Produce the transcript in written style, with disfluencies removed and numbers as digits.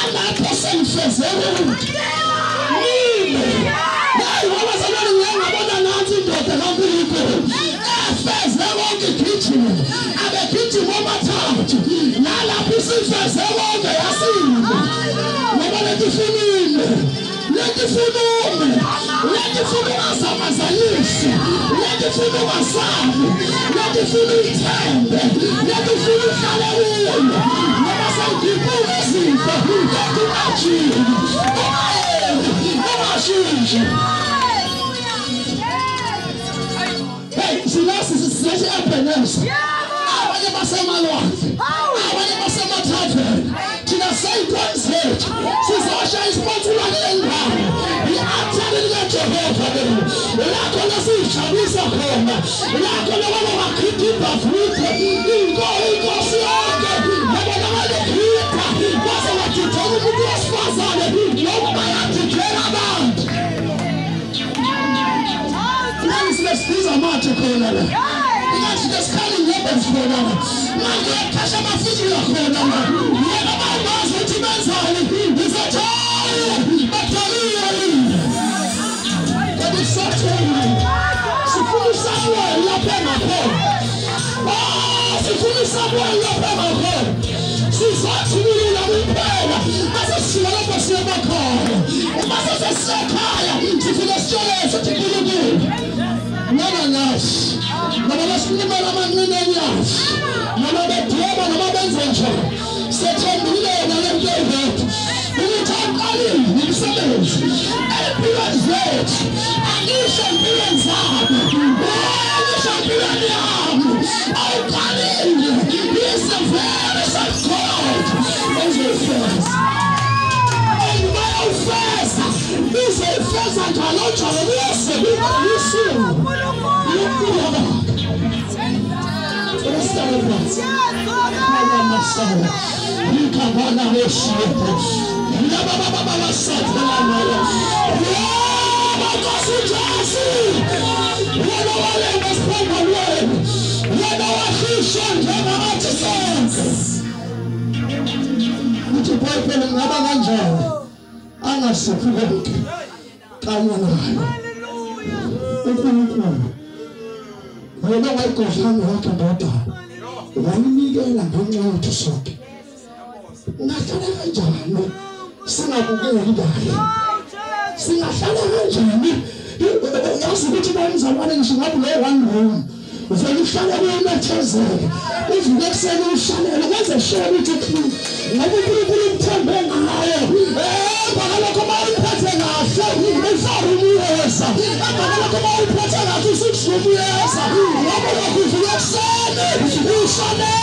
nalapho sengifezele yini hayi ngoba sabona ngiyabona nathi indoda kaNkulunkulu efeze wonke igijima abegijima amathathu nalapho sifeze wonke yasinda ngoba letifunile letifunuma samazalisi letifunuma sabi letifuna ithembe letifuna uhlale kuyo ngoba sengiphuma izinto letimajini ngamashiji hey silasi sisilethi ebeneza abanye basemalwandle abanye basemathaveni thina sayintwana zethu sizosha isiponsulwane lendawo i-athari likaJehova lakho lesiyijabulisa khona lakho lokho bakhipha ibhavuthe inkosi yonke yabona balekhipha base bathithela umuntu wesifazane nokuba yathithela abantu Siza manje khona la ngathi lesikhali ngebezi khona la manje yakhasha amafuthi la khona la yena bawazi ukuthi benzani izathola bathaliya yini kodwa sathela sifuna sawe lapha ngakhona sifuna sawe lapha ngakhona sizathulula kuphela asisiya lapha siyemakhaya uma sesisekhaya sifuna sitshele ukuthi uNkulunkulu noma nashi noma basilimela amanqine enyathi noma bedweba noma benze njalo sethembile nalento yethu ukuthi aqalile umsebenzi empilweni zethu angisho empilweni zabo angisho empilweni yami awuqalile is the very same God uzofeza uzofeza uzofeza njalo njalo uyasebenzisa wena wayigofana wakhe ndoda wayinikela ngenxa sonke ungahlala kanjani singabukeli ngayo singahlala kanjani yazi ukuthi bayizalwane ngisho ngabe lo one room uvela uhlale kuyimethezeke uvuke ekuseni uhlalele kwenze sure ukuthi ngoba uNkulunkulu umthembe ngayo bakalokho mawuphethe kahle ufare umuyeza bakalokho mawuphethe kahle usukujubuyeza ngoba lokhu uvuke ekuseni uhlale